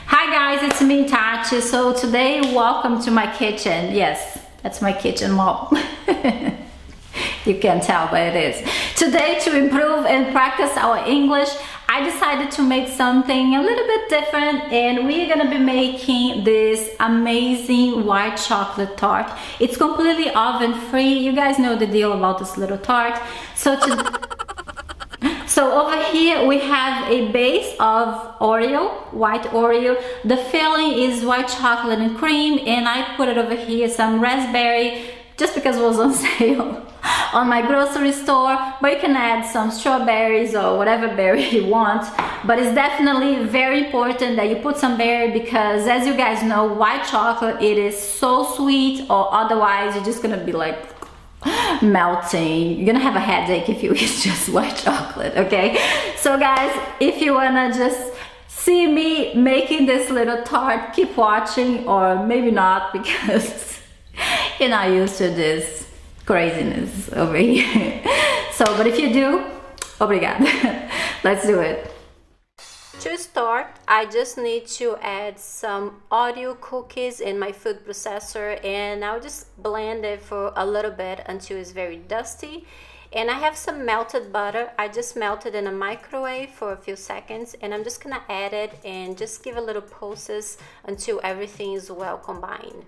Hi guys, it's me, Tati. So today, welcome to my kitchen. Yes, that's my kitchen, mom. You can tell, but it is. Today, to improve and practice our English, I decided to make something a little bit different, and we're gonna be making this amazing white chocolate tart. It's completely oven free. You guys know the deal about this little tart. So over here we have a base of Oreo, white Oreo. The filling is white chocolate and cream, and I put it over here some raspberry just because it was on sale on my grocery store, but you can add some strawberries or whatever berry you want. But it's definitely very important that you put some berry because, as you guys know, white chocolate, it is so sweet, or otherwise you're just gonna be like melting. You're gonna have a headache if you eat just white chocolate, okay? So guys, if you wanna just see me making this little tart, keep watching, or maybe not because you're not used to this craziness over here. So, but if you do, obrigada. Let's do it. To start, I just need to add some Oreo cookies in my food processor, and I'll just blend it for a little bit until it's very dusty. And I have some melted butter. I just melted in a microwave for a few seconds, and I'm just gonna add it and just give a little pulses until everything is well combined.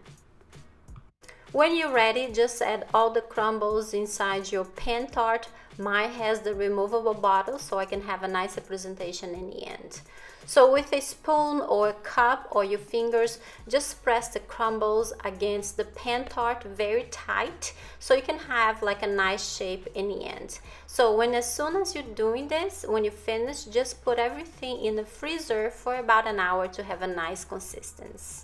When you're ready, just add all the crumbles inside your pan tart. Mine has the removable bottle, so I can have a nicer presentation in the end. So with a spoon or a cup or your fingers, just press the crumbles against the pan tart very tight so you can have like a nice shape in the end. So as soon as you're doing this, when you finish, just put everything in the freezer for about an hour to have a nice consistency.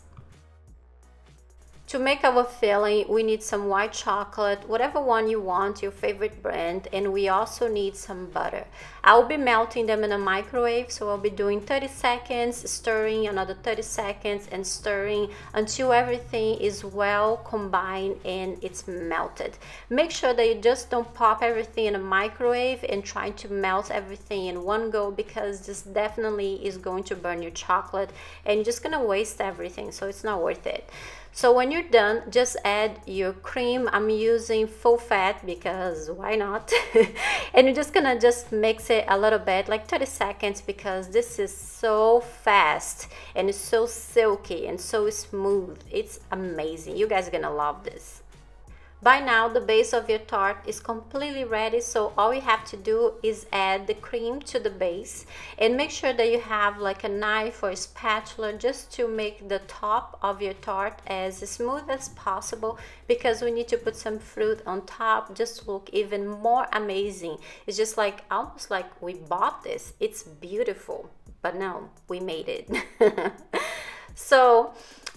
To make our filling, we need some white chocolate, whatever one you want, your favorite brand, and we also need some butter. I'll be melting them in a microwave, so I'll be doing 30 seconds, stirring another 30 seconds, and stirring until everything is well combined and it's melted. Make sure that you just don't pop everything in a microwave and try to melt everything in one go, because this definitely is going to burn your chocolate and you're just gonna waste everything, so it's not worth it. So when you're done, just add your cream. I'm using full fat because why not? And you're just gonna just mix it a little bit, like 30 seconds, because this is so fast and it's so silky and so smooth. It's amazing. You guys are gonna love this. By now, the base of your tart is completely ready, so all you have to do is add the cream to the base, and make sure that you have like a knife or a spatula just to make the top of your tart as smooth as possible, because we need to put some fruit on top just to look even more amazing. It's just like almost like we bought this. It's beautiful, but no, we made it. So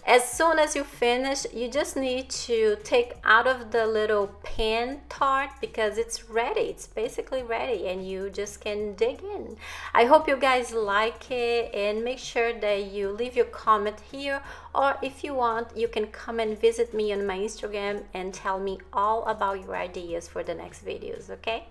as soon as you finish, you just need to take out of the little pan tart because it's ready. It's basically ready and you just can dig in. I hope you guys like it, and make sure that you leave your comment here, or if you want, you can come and visit me on my Instagram and tell me all about your ideas for the next videos, okay?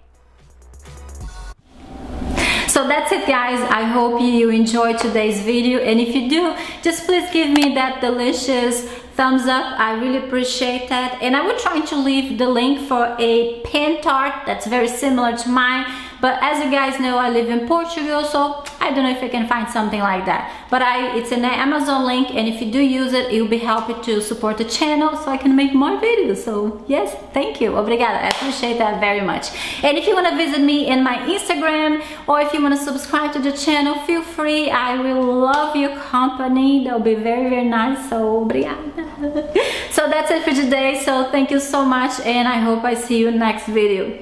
So that's it guys, I hope you enjoyed today's video, and if you do, just please give me that delicious thumbs up. I really appreciate that, and I will try to leave the link for a pan tart that's very similar to mine, but as you guys know, I live in Portugal, so I don't know if I can find something like that, but it's an Amazon link, and if you do use it, it will be helping to support the channel so I can make more videos. So yes, thank you, obrigada, I appreciate that very much. And if you want to visit me in my Instagram, or if you want to subscribe to the channel, feel free. I will love your company. That will be very, very nice. So obrigada. So that's it for today. So thank you so much, and I hope I see you next video.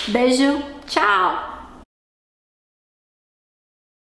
Beijo, ciao.